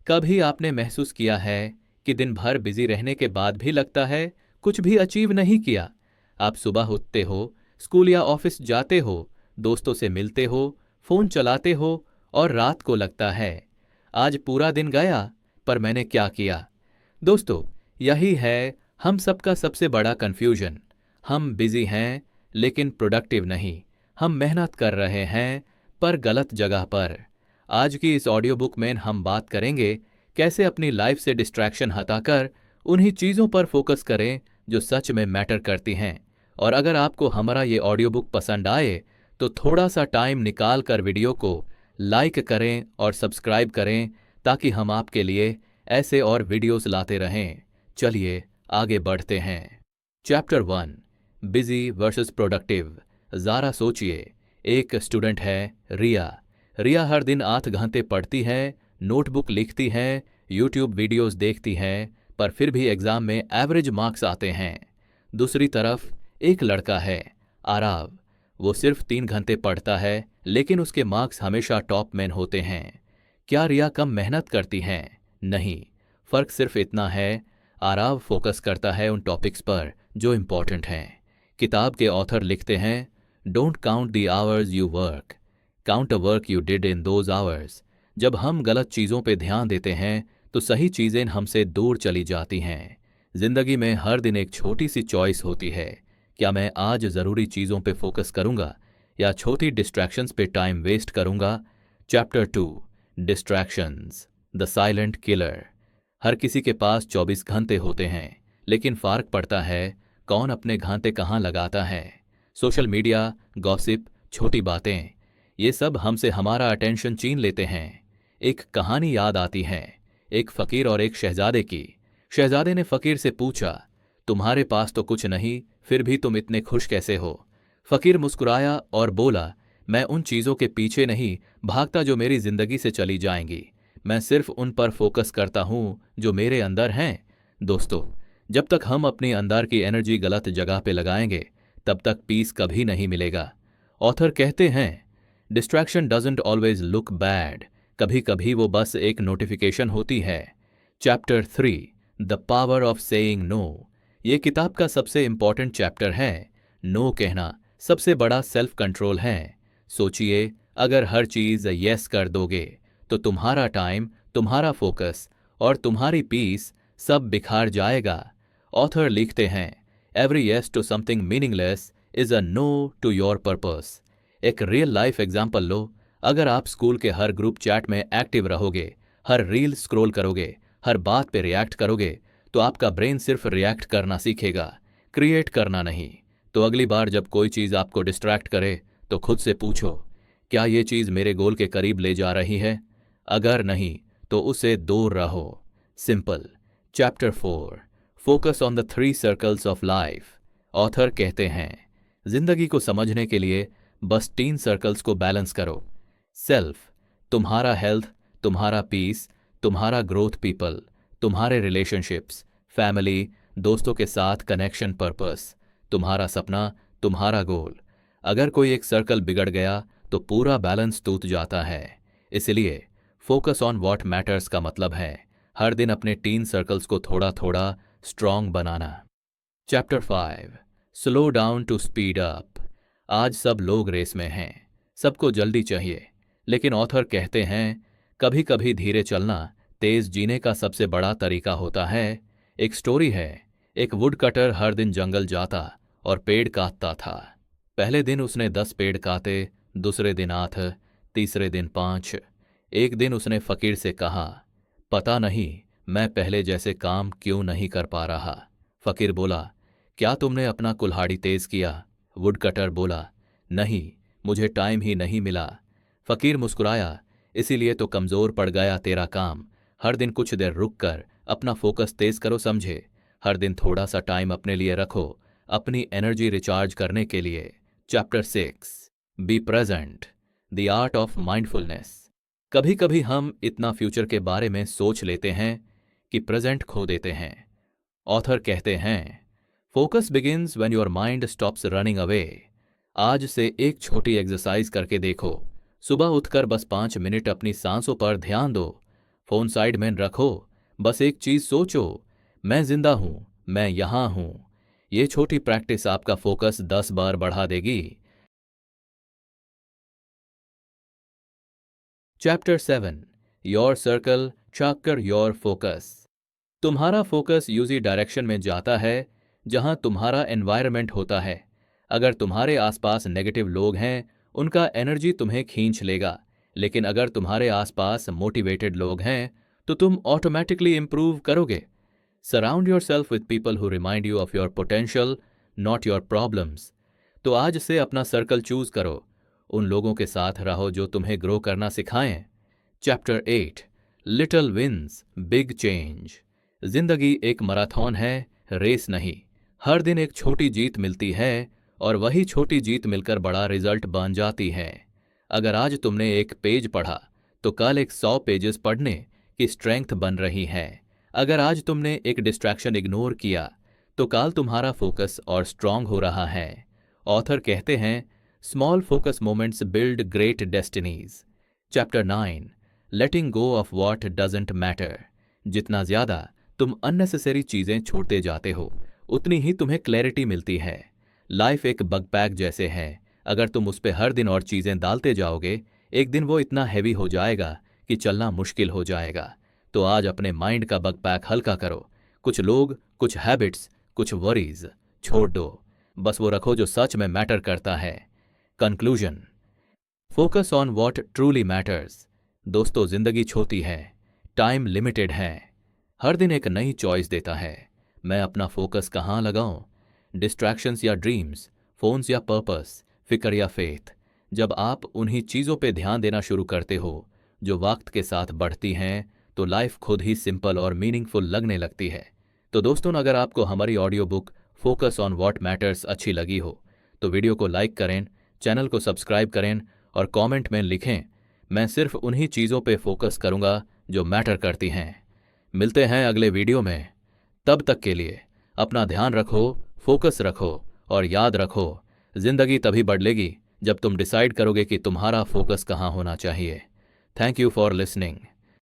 कभी आपने महसूस किया है कि दिन भर बिजी रहने के बाद भी लगता है कुछ भी अचीव नहीं किया? आप सुबह उठते हो, स्कूल या ऑफिस जाते हो, दोस्तों से मिलते हो, फोन चलाते हो और रात को लगता है आज पूरा दिन गया, पर मैंने क्या किया? दोस्तों, यही है हम सबका सबसे बड़ा कंफ्यूजन। हम बिजी हैं लेकिन प्रोडक्टिव नहीं। हम मेहनत कर रहे हैं पर गलत जगह पर। आज की इस ऑडियो बुक में हम बात करेंगे कैसे अपनी लाइफ से डिस्ट्रैक्शन हटाकर उन्हीं चीज़ों पर फोकस करें जो सच में मैटर करती हैं। और अगर आपको हमारा ये ऑडियो बुक पसंद आए तो थोड़ा सा टाइम निकाल कर वीडियो को लाइक करें और सब्सक्राइब करें, ताकि हम आपके लिए ऐसे और वीडियोस लाते रहें। चलिए आगे बढ़ते हैं। Chapter 1, busy versus productive. ज़रा सोचिए, एक स्टूडेंट है रिया। रिया हर दिन 8 घंटे पढ़ती है, नोटबुक लिखती है, यूट्यूब वीडियोस देखती है, पर फिर भी एग्जाम में एवरेज मार्क्स आते हैं। दूसरी तरफ एक लड़का है आराव। वो सिर्फ 3 घंटे पढ़ता है लेकिन उसके मार्क्स हमेशा टॉप मैन होते हैं। क्या रिया कम मेहनत करती हैं? नहीं, फर्क सिर्फ इतना है, आराव फोकस करता है उन टॉपिक्स पर जो इंपॉर्टेंट हैं। किताब के ऑथर लिखते हैं, don't count the hours you work, count a work you did in those hours. जब हम गलत चीज़ों पे ध्यान देते हैं तो सही चीज़ें हमसे दूर चली जाती हैं। जिंदगी में हर दिन एक छोटी सी चॉइस होती है, क्या मैं आज ज़रूरी चीज़ों पे फोकस करूंगा या छोटी डिस्ट्रैक्शंस पे टाइम वेस्ट करूंगा? Chapter 2, distractions, the silent killer. हर किसी के पास 24 घंटे होते हैं, लेकिन फार्क पड़ता है कौन अपने घंटे कहाँ लगाता है। सोशल मीडिया, गॉसिप, छोटी बातें, ये सब हमसे हमारा अटेंशन छीन लेते हैं। एक कहानी याद आती है, एक फकीर और एक शहजादे की। शहजादे ने फकीर से पूछा, तुम्हारे पास तो कुछ नहीं, फिर भी तुम इतने खुश कैसे हो? फकीर मुस्कुराया और बोला, मैं उन चीज़ों के पीछे नहीं भागता जो मेरी जिंदगी से चली जाएंगी। मैं सिर्फ उन पर फोकस करता हूं जो मेरे अंदर हैं। दोस्तों, जब तक हम अपनी अंदर की एनर्जी गलत जगह पे लगाएंगे तब तक पीस कभी नहीं मिलेगा। ऑथर कहते हैं, distraction doesn't always look bad, कभी कभी वो बस एक नोटिफिकेशन होती है। Chapter 3, the power of saying no. ये किताब का सबसे इंपॉर्टेंट चैप्टर है। नो कहना सबसे बड़ा सेल्फ कंट्रोल है। सोचिए, अगर हर चीज यस कर दोगे तो तुम्हारा टाइम, तुम्हारा फोकस और तुम्हारी पीस सब बिखार जाएगा। ऑथर लिखते हैं, every yes to something meaningless is a no to your purpose. एक रियल लाइफ एग्जाम्पल लो। अगर आप स्कूल के हर ग्रुप चैट में एक्टिव रहोगे, हर रील स्क्रॉल करोगे, हर बात पे रिएक्ट करोगे, तो आपका ब्रेन सिर्फ रिएक्ट करना सीखेगा, क्रिएट करना नहीं। तो अगली बार जब कोई चीज़ आपको डिस्ट्रैक्ट करे तो खुद से पूछो, क्या ये चीज़ मेरे गोल के करीब ले जा रही है? अगर नहीं तो उसे दूर रहो। Simple. Chapter 4, focus on the 3 circles of life. Author कहते हैं, जिंदगी को समझने के लिए बस 3 सर्कल्स को बैलेंस करो। सेल्फ, तुम्हारा हेल्थ, तुम्हारा पीस, तुम्हारा ग्रोथ, पीपल, तुम्हारे रिलेशनशिप्स, फैमिली, दोस्तों के साथ कनेक्शन, पर्पस, तुम्हारा सपना, तुम्हारा गोल। अगर कोई एक सर्कल बिगड़ गया तो पूरा बैलेंस टूट जाता है। इसलिए फोकस ऑन व्हाट मैटर्स का मतलब है हर दिन अपने 3 सर्कल्स को थोड़ा थोड़ा स्ट्रांग बनाना। Chapter 5, slow down to speed up. आज सब लोग रेस में हैं, सबको जल्दी चाहिए, लेकिन ऑथर कहते हैं, कभी कभी धीरे चलना तेज जीने का सबसे बड़ा तरीका होता है। एक स्टोरी है, एक वुड कटर हर दिन जंगल जाता और पेड़ काटता था। पहले दिन उसने 10 पेड़ काटे, दूसरे दिन 8, तीसरे दिन 5। एक दिन उसने फकीर से कहा, पता नहीं मैं पहले जैसे काम क्यों नहीं कर पा रहा। फकीर बोला, क्या तुमने अपना कुल्हाड़ी तेज किया? वुड कटर बोला, नहीं, मुझे टाइम ही नहीं मिला। फकीर मुस्कुराया, इसीलिए तो कमजोर पड़ गया तेरा काम। हर दिन कुछ देर रुक कर अपना फोकस तेज करो, समझे? हर दिन थोड़ा सा टाइम अपने लिए रखो, अपनी एनर्जी रिचार्ज करने के लिए। Chapter 6, be present, the art of mindfulness. कभी कभी हम इतना फ्यूचर के बारे में सोच लेते हैं कि प्रेजेंट खो देते हैं। ऑथर कहते हैं, focus begins when your mind stops running away. आज से एक छोटी एक्सरसाइज करके देखो। सुबह उठकर बस 5 मिनट अपनी सांसों पर ध्यान दो। फोन साइड में रखो, बस एक चीज सोचो, मैं जिंदा हूं, मैं यहां हूं। ये छोटी प्रैक्टिस आपका फोकस 10 बार बढ़ा देगी। चैप्टर 7 योर सर्कल चाकर योर फोकस। तुम्हारा फोकस यूजी डायरेक्शन में जाता है जहां तुम्हारा एनवायरनमेंट होता है। अगर तुम्हारे आसपास नेगेटिव लोग हैं, उनका एनर्जी तुम्हें खींच लेगा, लेकिन अगर तुम्हारे आसपास मोटिवेटेड लोग हैं तो तुम ऑटोमेटिकली इंप्रूव करोगे। Surround your self with people who remind you of your potential, not your problems. तो आज से अपना सर्कल चूज करो, उन लोगों के साथ रहो जो तुम्हें ग्रो करना सिखाएं। Chapter 8 little wins big change. जिंदगी एक मैराथन है, रेस नहीं। हर दिन एक छोटी जीत मिलती है और वही छोटी जीत मिलकर बड़ा रिजल्ट बन जाती है। अगर आज तुमने एक पेज पढ़ा तो कल एक 100 पेजेस पढ़ने की स्ट्रेंथ बन रही है। अगर आज तुमने एक डिस्ट्रैक्शन इग्नोर किया तो कल तुम्हारा फोकस और स्ट्रांग हो रहा है। ऑथर कहते हैं small focus moments build great destinies. Chapter 9 letting go of what doesn't matter. जितना ज्यादा तुम अननेसेसरी चीजें छोड़ते जाते हो उतनी ही तुम्हें क्लैरिटी मिलती है। लाइफ एक बगपैक जैसे है, अगर तुम उस पर हर दिन और चीजें डालते जाओगे एक दिन वो इतना हैवी हो जाएगा कि चलना मुश्किल हो जाएगा। तो आज अपने माइंड का बगपैक हल्का करो। कुछ लोग, कुछ हैबिट्स, कुछ वरीज छोड़ दो, बस वो रखो जो सच में मैटर करता है। Conclusion, focus on what truly matters. दोस्तों, जिंदगी छोटी है, टाइम लिमिटेड है, हर दिन एक नई चॉइस देता है। मैं अपना फोकस कहाँ लगाऊं? डिस्ट्रैक्शंस या ड्रीम्स, फोन्स या पर्पस, फिक्र या फेथ। जब आप उन्हीं चीज़ों पे ध्यान देना शुरू करते हो जो वक्त के साथ बढ़ती हैं तो लाइफ खुद ही सिंपल और मीनिंगफुल लगने लगती है। तो दोस्तों, अगर आपको हमारी audio book focus on what matters अच्छी लगी हो तो वीडियो को लाइक करें, चैनल को सब्सक्राइब करें और कमेंट में लिखें मैं सिर्फ उन्हीं चीज़ों पे फोकस करूंगा जो मैटर करती हैं। मिलते हैं अगले वीडियो में, तब तक के लिए अपना ध्यान रखो, फोकस रखो और याद रखो, जिंदगी तभी बदलेगी जब तुम डिसाइड करोगे कि तुम्हारा फोकस कहाँ होना चाहिए। Thank you for listening.